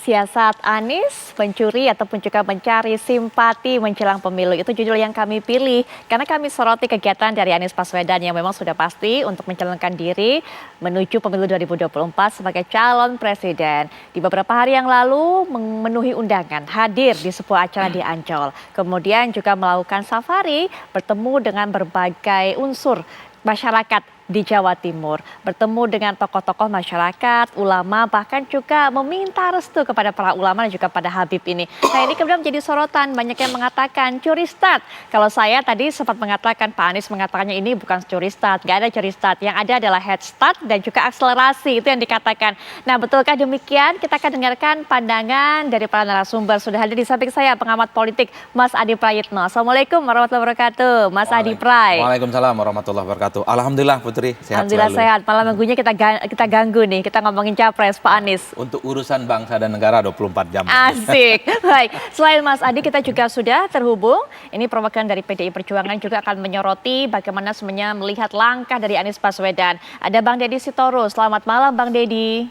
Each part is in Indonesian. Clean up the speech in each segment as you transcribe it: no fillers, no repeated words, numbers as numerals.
Siasat Anies mencuri ataupun juga mencari simpati menjelang pemilu. Itu judul yang kami pilih karena kami soroti kegiatan dari Anies Baswedan yang memang sudah pasti untuk mencalonkan diri menuju pemilu 2024 sebagai calon presiden. Di beberapa hari yang lalu memenuhi undangan hadir di sebuah acara di Ancol. Kemudian juga melakukan safari bertemu dengan berbagai unsur masyarakat di Jawa Timur, bertemu dengan tokoh-tokoh masyarakat, ulama, bahkan juga meminta restu kepada para ulama dan juga pada Habib ini. Nah, ini kemudian menjadi sorotan, banyak yang mengatakan curi start. Kalau saya tadi sempat mengatakan, Pak Anies mengatakannya ini bukan curi start, nggak ada curi start, yang ada adalah head start dan juga akselerasi, itu yang dikatakan. Nah, betulkah demikian? Kita akan dengarkan pandangan dari para narasumber. Sudah hadir di samping saya pengamat politik Mas Adi Prayitno. Assalamualaikum warahmatullahi wabarakatuh, Mas Adi Pray. Waalaikumsalam warahmatullahi wabarakatuh. Alhamdulillah Putri, sehat Alhamdulillah selalu. sehat. Malam minggunya kita ganggu nih. Kita ngomongin capres Pak Anies. Untuk urusan bangsa dan negara 24 jam. Asik. Baik. Selain Mas Adi, kita juga sudah terhubung. Ini perwakilan dari PDI Perjuangan juga akan menyoroti bagaimana sebenarnya melihat langkah dari Anies Baswedan. Ada Bang Deddy Sitorus. Selamat malam Bang Deddy.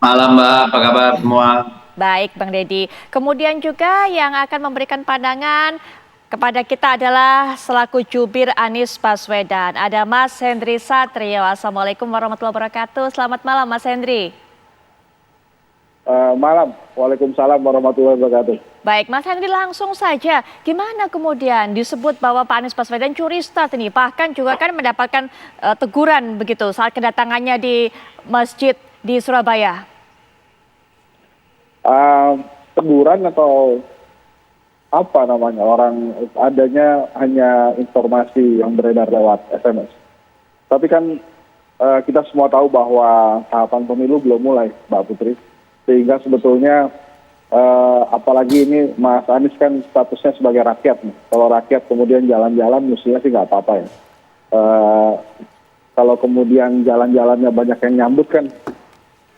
Malam Mbak, apa kabar semua? Baik Bang Deddy. Kemudian juga yang akan memberikan pandangan kepada kita adalah selaku jubir Anies Baswedan. Ada Mas Hendry Satrio. Assalamualaikum warahmatullahi wabarakatuh. Selamat malam Mas Hendry. Malam, waalaikumsalam warahmatullahi wabarakatuh. Baik, Mas Hendry langsung saja. Gimana kemudian disebut bahwa Pak Anies Baswedan curi start ini? Bahkan juga kan mendapatkan teguran begitu saat kedatangannya di masjid di Surabaya. Teguran atau apa namanya, orang adanya hanya informasi yang beredar lewat SMS. Tapi kan kita semua tahu bahwa tahapan pemilu belum mulai, Mbak Putri. Sehingga sebetulnya apalagi ini Mas Anies kan statusnya sebagai rakyat nih. Kalau rakyat kemudian jalan-jalan mestinya sih nggak apa-apa ya. Kalau kemudian jalan-jalannya banyak yang nyambut kan,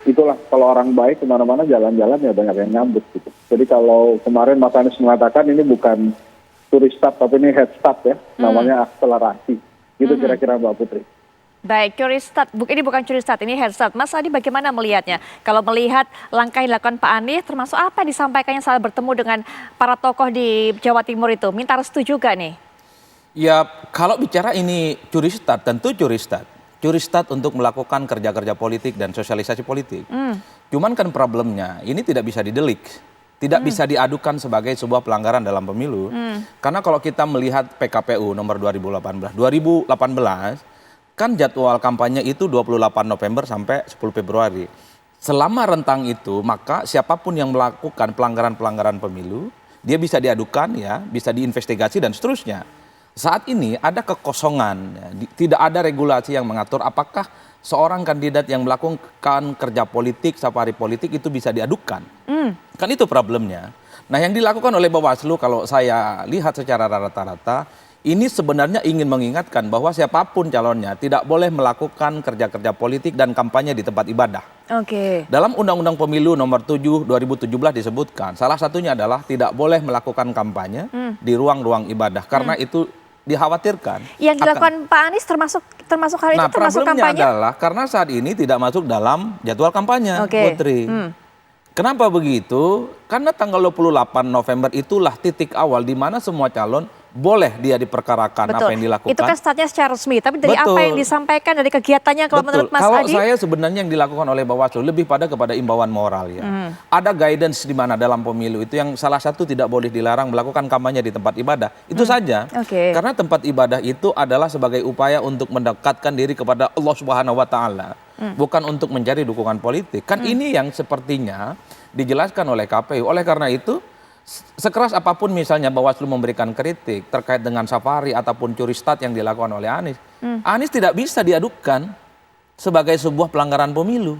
itulah kalau orang baik kemana-mana jalan-jalan ya banyak yang nyambut gitu. Jadi kalau kemarin Mas Anies mengatakan ini bukan curi start tapi ini head start ya, namanya akselerasi. Gitu kira-kira Mbak Putri. Baik, curi start, ini bukan curi start, ini head start. Mas Adi bagaimana melihatnya? Kalau melihat langkah yang dilakukan Pak Anies termasuk apa yang disampaikannya saat bertemu dengan para tokoh di Jawa Timur itu? Minta restu juga nih. Ya, kalau bicara ini curi start, tentu curi start. Curi start untuk melakukan kerja-kerja politik dan sosialisasi politik. Cuman kan problemnya ini tidak bisa didelik, tidak bisa diadukan sebagai sebuah pelanggaran dalam pemilu. Karena kalau kita melihat PKPU nomor 2018 kan jadwal kampanye itu 28 November sampai 10 Februari. Selama rentang itu maka siapapun yang melakukan pelanggaran-pelanggaran pemilu dia bisa diadukan ya, bisa diinvestigasi dan seterusnya. Saat ini ada kekosongan, ya, tidak ada regulasi yang mengatur apakah seorang kandidat yang melakukan kerja politik, safari politik itu bisa diadukan. Kan itu problemnya. Nah yang dilakukan oleh Bawaslu kalau saya lihat secara rata-rata, ini sebenarnya ingin mengingatkan bahwa siapapun calonnya tidak boleh melakukan kerja-kerja politik dan kampanye di tempat ibadah. Oke. Dalam Undang-Undang Pemilu nomor 7 2017 disebutkan, salah satunya adalah tidak boleh melakukan kampanye di ruang-ruang ibadah karena itu dikhawatirkan. Yang dilakukan Pak Anies termasuk hal itu, termasuk kampanye? Problemnya adalah karena saat ini tidak masuk dalam jadwal kampanye, Putri. Kenapa begitu? Karena tanggal 28 November itulah titik awal di mana semua calon boleh dia diperkarakan. Betul. Apa yang dilakukan. Itu kan startnya secara resmi, tapi dari apa yang disampaikan dari kegiatannya kalau menurut Mas Kalau Adi? saya sebenarnya yang dilakukan oleh Bawaslu lebih kepada imbauan moral ya. Ada guidance di mana dalam pemilu itu yang salah satu tidak boleh dilarang melakukan kampanye di tempat ibadah. Itu saja. Karena tempat ibadah itu adalah sebagai upaya untuk mendekatkan diri kepada Allah Subhanahu wa taala, bukan untuk mencari dukungan politik. Kan ini yang sepertinya dijelaskan oleh KPU. Oleh karena itu sekeras apapun misalnya Bawaslu memberikan kritik terkait dengan safari ataupun curi start yang dilakukan oleh Anies, Anies tidak bisa diadukan sebagai sebuah pelanggaran pemilu.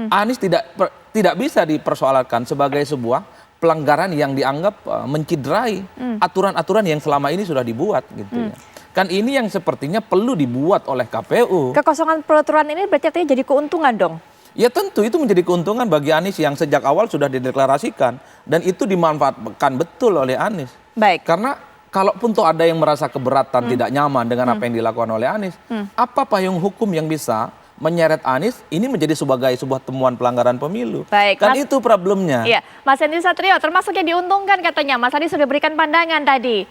Anies tidak bisa dipersoalkan sebagai sebuah pelanggaran yang dianggap menciderai aturan-aturan yang selama ini sudah dibuat gitu ya. Kan ini yang sepertinya perlu dibuat oleh KPU. Kekosongan peraturan ini berarti artinya jadi keuntungan dong? Ya tentu itu menjadi keuntungan bagi Anies yang sejak awal sudah dideklarasikan dan itu dimanfaatkan betul oleh Anies. Baik. Karena kalaupun tuh ada yang merasa keberatan, tidak nyaman dengan apa yang dilakukan oleh Anies, apa payung hukum yang bisa menyeret Anies ini menjadi sebagai sebuah temuan pelanggaran pemilu. Baik, Kan Mas- itu problemnya. Iya, Mas Hendy Satrio termasuk yang diuntungkan katanya. Mas Adi sudah berikan pandangan tadi.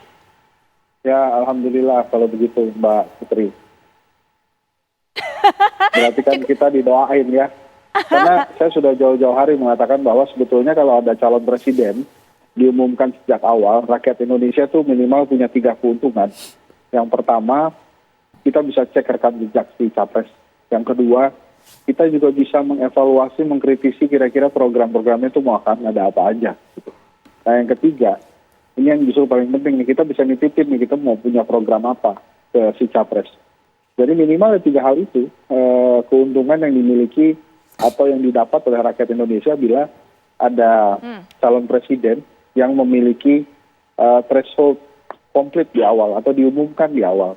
Ya, alhamdulillah kalau begitu, Mbak Putri. Berarti kan kita didoain ya. Karena saya sudah jauh-jauh hari mengatakan bahwa sebetulnya kalau ada calon presiden diumumkan sejak awal, rakyat Indonesia tuh minimal punya 3 keuntungan. Yang pertama, kita bisa cek rekam jejak si capres. Yang kedua, kita juga bisa mengevaluasi, mengkritisi kira-kira program-programnya itu mau akan ada apa aja. Gitu. Nah yang ketiga, ini yang justru paling penting nih, kita bisa nitipin nih kita mau punya program apa ke si capres. Jadi minimal ada 3 hal itu, keuntungan yang dimiliki atau yang didapat oleh rakyat Indonesia bila ada calon presiden yang memiliki threshold komplit di awal atau diumumkan di awal.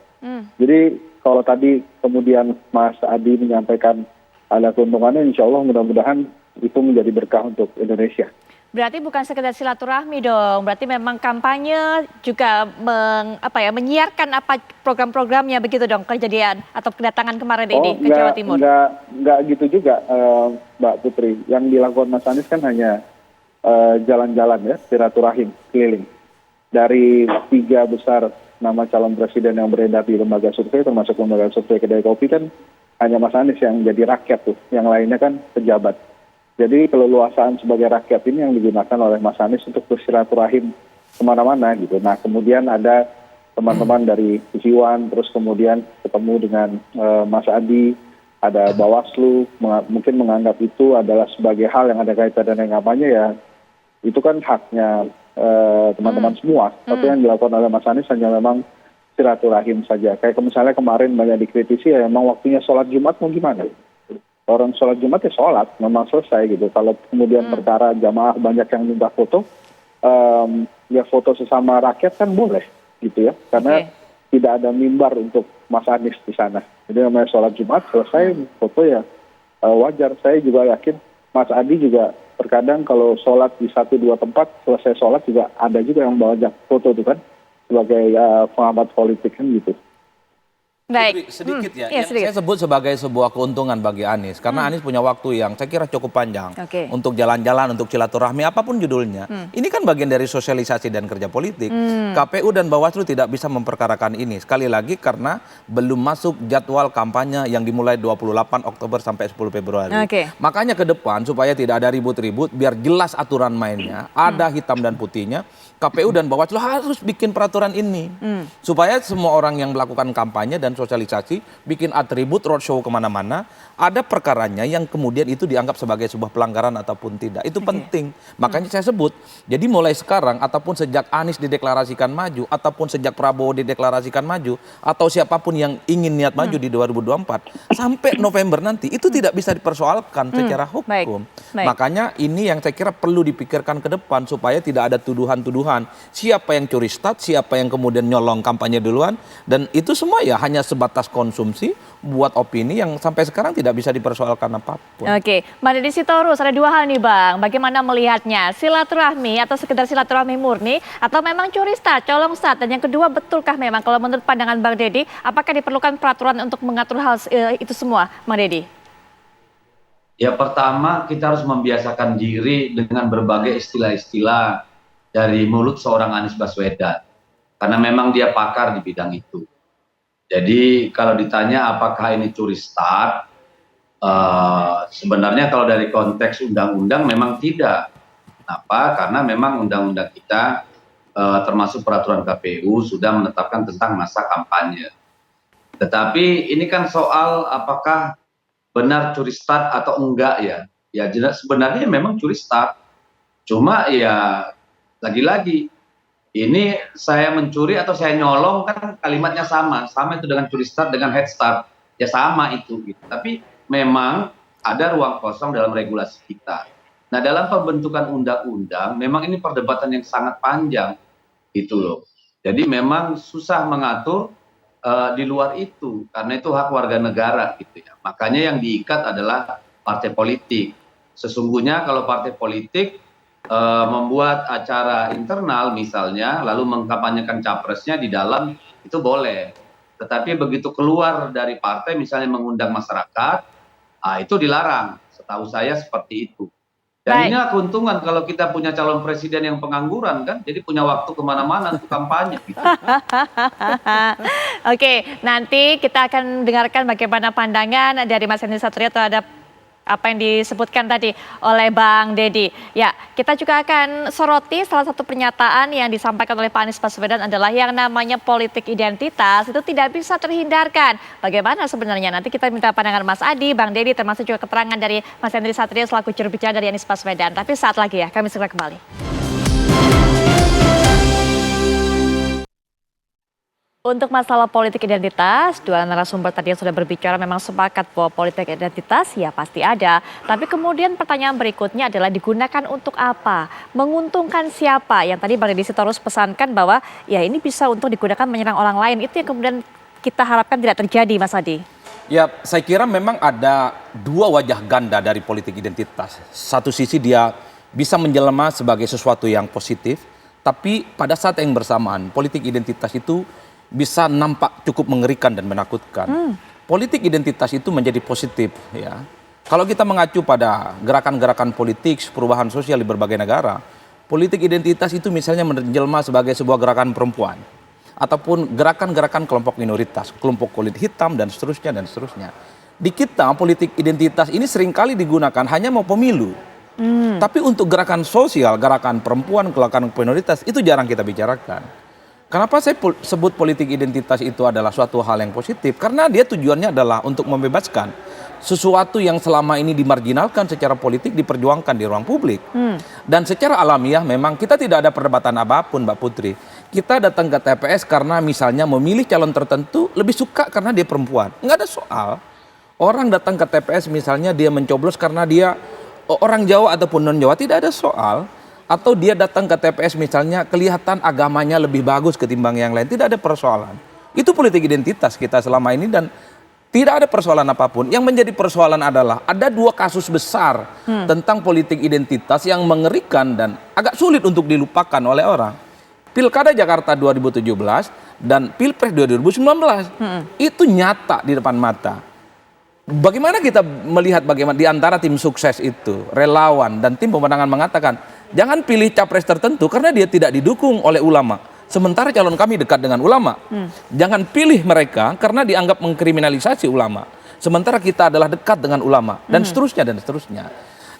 Jadi kalau tadi kemudian Mas Adi menyampaikan ada keuntungannya, insya Allah mudah-mudahan itu menjadi berkah untuk Indonesia. Berarti bukan sekedar silaturahmi dong, berarti memang kampanye juga menyiarkan apa program-programnya begitu dong kejadian atau kedatangan kemarin ini ke Jawa Timur. Enggak gitu juga Mbak Putri. Yang dilakukan Mas Anies kan hanya jalan-jalan ya, silaturahim keliling. Dari 3 besar nama calon presiden yang beredar di lembaga survei, termasuk lembaga survei Kedai Kopi kan hanya Mas Anies yang jadi rakyat tuh, yang lainnya kan pejabat. Jadi keleluasaan sebagai rakyat ini yang digunakan oleh Mas Anies untuk bersilaturahim kemana-mana gitu. Nah kemudian ada teman-teman dari Iwan, terus kemudian ketemu dengan Mas Adi, ada Bawaslu, mungkin menganggap itu adalah sebagai hal yang ada kaitan dengan kampanye ya, itu kan haknya teman-teman semua. Tapi yang dilakukan oleh Mas Anies hanya memang silaturahim saja. Kayak misalnya kemarin banyak dikritisi ya memang waktunya sholat Jumat mau gimana? Orang sholat Jumat ya sholat, memang selesai gitu. Kalau kemudian perkara jamaah banyak yang minta foto, ya foto sesama rakyat kan boleh gitu ya. Karena tidak ada mimbar untuk Mas Anies di sana. Jadi namanya sholat Jumat selesai foto ya wajar. Saya juga yakin Mas Adi juga terkadang kalau sholat di 1-2 tempat selesai sholat juga ada juga yang bawa foto itu kan sebagai pengamat politik kan gitu. Baik. Sedikit ya, Iya, yang sedikit. saya sebut sebagai sebuah keuntungan bagi Anies. Karena Anies punya waktu yang saya kira cukup panjang untuk jalan-jalan, untuk silaturahmi, apapun judulnya. Ini kan bagian dari sosialisasi dan kerja politik. KPU dan Bawaslu tidak bisa memperkarakan ini. Sekali lagi karena belum masuk jadwal kampanye yang dimulai 28 Oktober sampai 10 Februari. Makanya ke depan supaya tidak ada ribut-ribut, biar jelas aturan mainnya, ada hitam dan putihnya, KPU dan Bawaslu harus bikin peraturan ini. Supaya semua orang yang melakukan kampanye dan sosialisasi, bikin atribut roadshow kemana-mana, ada perkaranya yang kemudian itu dianggap sebagai sebuah pelanggaran ataupun tidak. Itu penting. Makanya saya sebut, jadi mulai sekarang ataupun sejak Anies dideklarasikan maju, ataupun sejak Prabowo dideklarasikan maju, atau siapapun yang ingin niat maju di 2024, sampai November nanti, itu tidak bisa dipersoalkan secara hukum. Makanya ini yang saya kira perlu dipikirkan ke depan, supaya tidak ada tuduhan-tuduhan, siapa yang curi start, siapa yang kemudian nyolong kampanye duluan, dan itu semua ya hanya sebatas konsumsi, buat opini yang sampai sekarang tidak bisa dipersoalkan apapun. Oke, Mbak Deddy Sitorus, ada 2 hal nih Bang, bagaimana melihatnya? Silaturahmi atau sekedar silaturahmi murni, atau memang curi start, colong start? Dan yang kedua, betulkah memang kalau menurut pandangan Bang Deddy, apakah diperlukan peraturan untuk mengatur hal itu semua, Bang Deddy? Ya pertama kita harus membiasakan diri dengan berbagai istilah-istilah dari mulut seorang Anies Baswedan. Karena memang dia pakar di bidang itu. Jadi kalau ditanya apakah ini curi start, sebenarnya kalau dari konteks undang-undang memang tidak. Kenapa? Karena memang undang-undang kita termasuk peraturan KPU sudah menetapkan tentang masa kampanye. Tetapi ini kan soal apakah benar curi start atau enggak ya. Ya sebenarnya memang curi start. Cuma ya lagi-lagi ini saya mencuri atau saya nyolong kan kalimatnya sama itu dengan curi start dengan head start ya sama itu gitu. Tapi memang ada ruang kosong dalam regulasi kita. Nah dalam pembentukan undang-undang memang ini perdebatan yang sangat panjang gitu loh. Jadi memang susah mengatur di luar itu karena itu hak warga negara gitu ya. Makanya yang diikat adalah partai politik. Sesungguhnya kalau partai politik membuat acara internal misalnya lalu mengkampanyekan capresnya di dalam itu boleh, tetapi begitu keluar dari partai misalnya mengundang masyarakat Itu dilarang. Setahu saya seperti itu. Dan Baik. inilah keuntungan kalau kita punya calon presiden yang pengangguran kan, jadi punya waktu kemana-mana untuk kampanye. Gitu. Oke, nanti kita akan dengarkan bagaimana pandangan dari Mas Henry Satrio terhadap apa yang disebutkan tadi oleh Bang Deddy. Ya, kita juga akan soroti salah satu pernyataan yang disampaikan oleh Pak Anies Baswedan adalah yang namanya politik identitas itu tidak bisa terhindarkan. Bagaimana sebenarnya? Nanti kita minta pandangan Mas Adi, Bang Deddy, termasuk juga keterangan dari Mas Henry Satrio selaku juru bicara dari Anies Baswedan. Tapi saat lagi ya, kami segera kembali. Untuk masalah politik identitas, dua narasumber tadi yang sudah berbicara memang sepakat bahwa politik identitas ya pasti ada. Tapi kemudian pertanyaan berikutnya adalah digunakan untuk apa? Menguntungkan siapa? Yang tadi Bang Deddy Sitorus pesankan bahwa ya ini bisa untuk digunakan menyerang orang lain. Itu yang kemudian kita harapkan tidak terjadi, Mas Adi. Ya, saya kira memang ada dua wajah ganda dari politik identitas. Satu sisi dia bisa menjelma sebagai sesuatu yang positif, tapi pada saat yang bersamaan politik identitas itu bisa nampak cukup mengerikan dan menakutkan. Politik identitas itu menjadi positif ya. Kalau kita mengacu pada gerakan-gerakan politik perubahan sosial di berbagai negara, politik identitas itu misalnya menjelma sebagai sebuah gerakan perempuan ataupun gerakan-gerakan kelompok minoritas, kelompok kulit hitam dan seterusnya dan seterusnya. Di kita politik identitas ini seringkali digunakan hanya mau pemilu. Tapi untuk gerakan sosial, gerakan perempuan, gerakan minoritas itu jarang kita bicarakan. Kenapa saya sebut politik identitas itu adalah suatu hal yang positif? Karena dia tujuannya adalah untuk membebaskan sesuatu yang selama ini dimarginalkan secara politik diperjuangkan di ruang publik. Dan secara alamiah memang kita tidak ada perdebatan apapun, Mbak Putri. Kita datang ke TPS karena misalnya memilih calon tertentu lebih suka karena dia perempuan. Nggak ada soal. Orang datang ke TPS misalnya dia mencoblos karena dia orang Jawa ataupun non-Jawa, tidak ada soal. Atau dia datang ke TPS misalnya kelihatan agamanya lebih bagus ketimbang yang lain, tidak ada persoalan. Itu politik identitas kita selama ini dan tidak ada persoalan apapun. Yang menjadi persoalan adalah ada dua kasus besar tentang politik identitas yang mengerikan dan agak sulit untuk dilupakan oleh orang. Pilkada Jakarta 2017 dan Pilpres 2019 itu nyata di depan mata. Bagaimana kita melihat bagaimana di antara tim sukses itu, relawan dan tim pemenangan mengatakan, jangan pilih capres tertentu karena dia tidak didukung oleh ulama. Sementara calon kami dekat dengan ulama. Jangan pilih mereka karena dianggap mengkriminalisasi ulama. Sementara kita adalah dekat dengan ulama dan seterusnya dan seterusnya.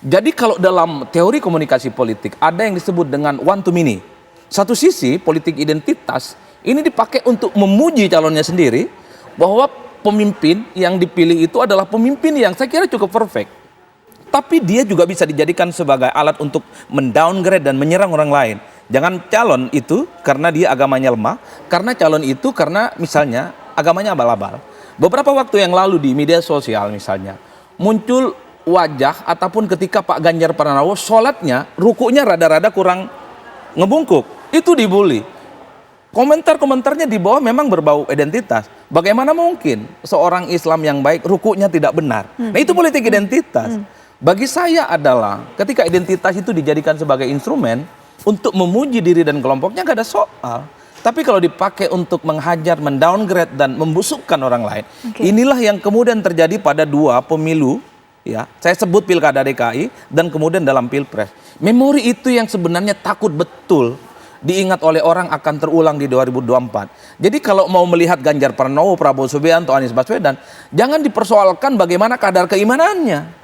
Jadi kalau dalam teori komunikasi politik ada yang disebut dengan one to many. Satu sisi politik identitas ini dipakai untuk memuji calonnya sendiri bahwa pemimpin yang dipilih itu adalah pemimpin yang saya kira cukup perfect. Tapi dia juga bisa dijadikan sebagai alat untuk mendowngrade dan menyerang orang lain. Jangan calon itu karena dia agamanya lemah, karena calon itu karena misalnya agamanya abal-abal. Beberapa waktu yang lalu di media sosial misalnya, muncul wajah ataupun ketika Pak Ganjar Pranowo sholatnya, rukuknya rada-rada kurang ngebungkuk. Itu dibully. Komentar-komentarnya di bawah memang berbau identitas. Bagaimana mungkin seorang Islam yang baik rukuknya tidak benar? Nah itu politik identitas. Bagi saya adalah ketika identitas itu dijadikan sebagai instrumen untuk memuji diri dan kelompoknya gak ada soal. Tapi kalau dipakai untuk menghajar, mendowngrade dan membusukkan orang lain, inilah yang kemudian terjadi pada dua pemilu. Ya, saya sebut Pilkada DKI dan kemudian dalam Pilpres. Memori itu yang sebenarnya takut betul diingat oleh orang akan terulang di 2024. Jadi kalau mau melihat Ganjar Pranowo, Prabowo Subianto, Anies Baswedan, jangan dipersoalkan bagaimana kadar keimanannya.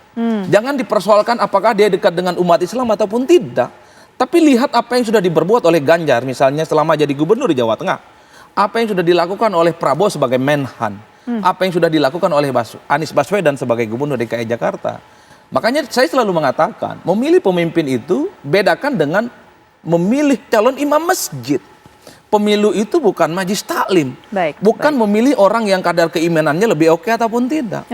Jangan dipersoalkan apakah dia dekat dengan umat Islam ataupun tidak. Tapi lihat apa yang sudah diperbuat oleh Ganjar misalnya selama jadi gubernur di Jawa Tengah. Apa yang sudah dilakukan oleh Prabowo sebagai Menhan. Apa yang sudah dilakukan oleh Anies Baswedan sebagai gubernur DKI Jakarta. Makanya saya selalu mengatakan, memilih pemimpin itu bedakan dengan memilih calon imam masjid. Pemilu itu bukan majlis taklim. Bukan memilih orang yang kadar keimanannya lebih oke ataupun tidak.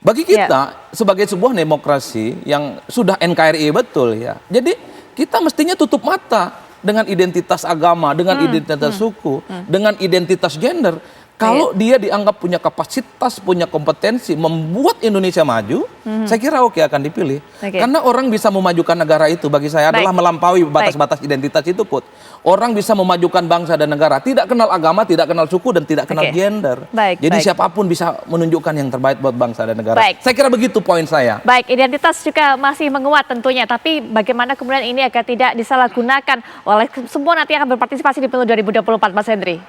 Bagi kita sebagai sebuah demokrasi yang sudah NKRI betul ya. Jadi kita mestinya tutup mata dengan identitas agama, dengan identitas suku, dengan identitas gender. Kalau dia dianggap punya kapasitas, punya kompetensi membuat Indonesia maju, saya kira oke akan dipilih. Karena orang bisa memajukan negara itu bagi saya adalah melampaui batas-batas identitas itu, Put. Orang bisa memajukan bangsa dan negara, tidak kenal agama, tidak kenal suku, dan tidak kenal Oke. gender. Baik, Jadi baik. siapapun bisa menunjukkan yang terbaik buat bangsa dan negara. Baik. Saya kira begitu poin saya. Baik, identitas juga masih menguat tentunya, tapi bagaimana kemudian ini agar tidak disalahgunakan oleh semua nanti yang akan berpartisipasi di pemilu 2024, Mas Hendri?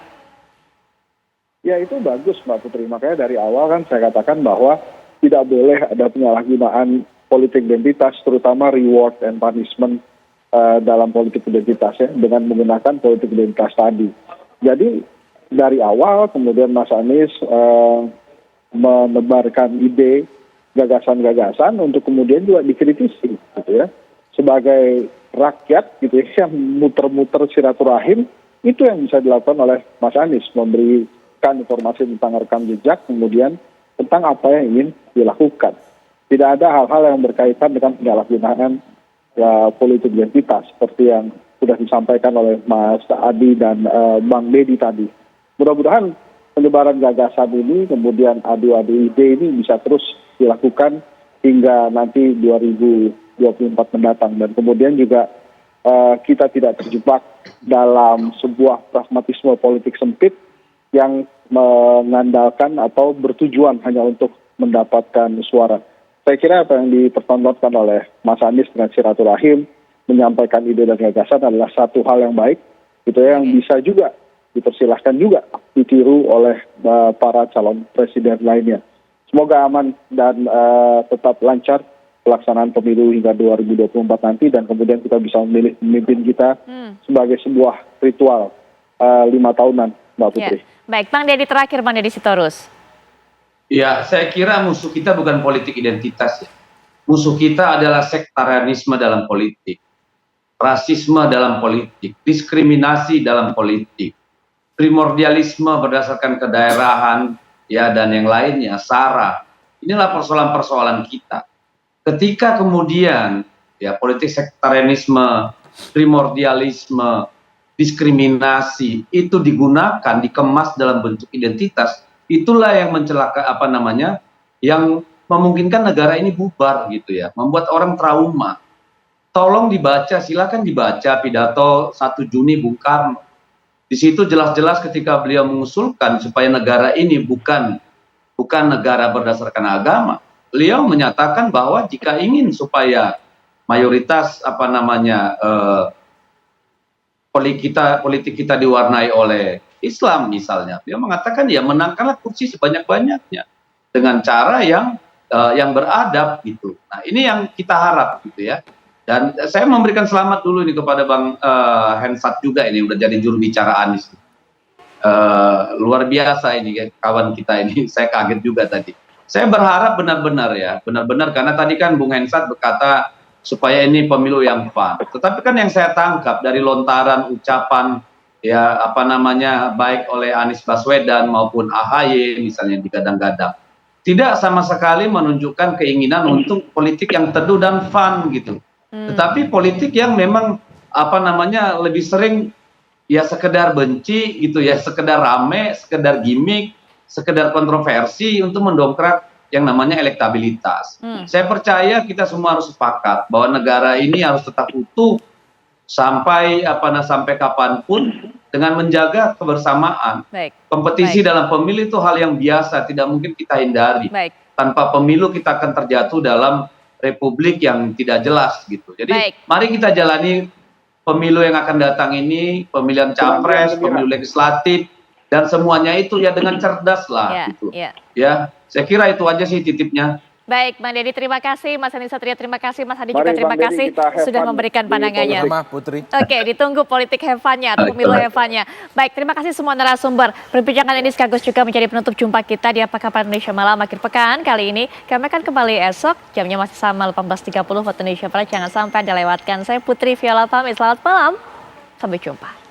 Ya itu bagus Mbak Putri, makanya dari awal kan saya katakan bahwa tidak boleh ada penyalahgunaan politik identitas, terutama reward and punishment dalam politik identitas ya, dengan menggunakan politik identitas tadi. Jadi dari awal kemudian Mas Anies menebarkan ide, gagasan-gagasan untuk kemudian juga dikritisi gitu ya. Sebagai rakyat gitu ya, yang muter-muter silaturahim, itu yang bisa dilakukan oleh Mas Anies, memberikan informasi tentang rekam jejak, kemudian tentang apa yang ingin dilakukan. Tidak ada hal-hal yang berkaitan dengan penyalahgunaan politik identitas seperti yang sudah disampaikan oleh Mas Adi dan Bang Deddy tadi. Mudah-mudahan penyebaran gagasan ini, kemudian adu-adu ide ini bisa terus dilakukan hingga nanti 2024 mendatang. Dan kemudian juga kita tidak terjebak dalam sebuah pragmatisme politik sempit yang mengandalkan atau bertujuan hanya untuk mendapatkan suara. Saya kira apa yang dipertontonkan oleh Mas Anies dengan silaturahim, menyampaikan ide dan gagasan adalah satu hal yang baik, gitu ya, yang bisa juga dipersilahkan juga ditiru oleh para calon presiden lainnya. Semoga aman dan tetap lancar pelaksanaan pemilu hingga 2024 nanti, dan kemudian kita bisa memilih pemimpin kita sebagai sebuah ritual 5 tahunan, Mbak Putri. Ya. Baik, Bang Deddy terakhir, Bang Deddy Sitorus. Ya, saya kira musuh kita bukan politik identitas ya. Musuh kita adalah sektarianisme dalam politik, rasisme dalam politik, diskriminasi dalam politik, primordialisme berdasarkan kedaerahan, ya, dan yang lainnya, SARA. Inilah persoalan-persoalan kita. Ketika kemudian ya politik sektarianisme, primordialisme, diskriminasi itu digunakan, dikemas dalam bentuk identitas, itulah yang yang memungkinkan negara ini bubar gitu ya, membuat orang trauma. Tolong dibaca, silakan dibaca pidato 1 Juni Bung Karno. Di situ jelas-jelas ketika beliau mengusulkan supaya negara ini bukan negara berdasarkan agama. Beliau menyatakan bahwa jika ingin supaya mayoritas politik kita diwarnai oleh Islam misalnya, dia mengatakan ya menangkanlah kursi sebanyak-banyaknya dengan cara yang beradab gitu. Nah ini yang kita harap gitu ya. Dan saya memberikan selamat dulu ini kepada Bang Hensat juga, ini udah jadi juru bicara Anies. Luar biasa ini kawan kita ini, saya kaget juga tadi. Saya berharap benar-benar karena tadi kan Bung Hensat berkata supaya ini pemilu yang fun. Tetapi kan yang saya tangkap dari lontaran ucapan ya baik oleh Anies Baswedan maupun AHY misalnya digadang-gadang, tidak sama sekali menunjukkan keinginan untuk politik yang teduh dan fun gitu. Tetapi politik yang memang lebih sering ya sekedar benci gitu ya, sekedar rame, sekedar gimmick, sekedar kontroversi untuk mendongkrak yang namanya elektabilitas. Saya percaya kita semua harus sepakat bahwa negara ini harus tetap utuh sampai kapanpun dengan menjaga kebersamaan. Baik. Kompetisi Baik. dalam pemilu itu hal yang biasa, tidak mungkin kita hindari. Baik. Tanpa pemilu kita akan terjatuh dalam republik yang tidak jelas gitu. Jadi Baik. mari kita jalani pemilu yang akan datang ini, pemilihan capres, pemilu legislatif, dan semuanya itu ya dengan cerdas lah gitu. Ya, saya kira itu aja sih titipnya. Baik, Bang Deddy terima kasih, Mas Anies Satria terima kasih, Mas Adi Mari, juga terima Bang kasih Deddy, kita have sudah fun memberikan di pandangannya. Sama Putri. Oke, ditunggu politik hevannya atau pemilu hevannya. Baik, terima kasih semua narasumber. Perbincangan ini sekaligus juga menjadi penutup jumpa kita di Apa Kabar Indonesia Malam akhir pekan. Kali ini kami akan kembali esok, jamnya masih sama 18.30 waktu Indonesia Barat. Jangan sampai Anda lewatkan. Saya Putri Viola pamit, selamat malam. Sampai jumpa.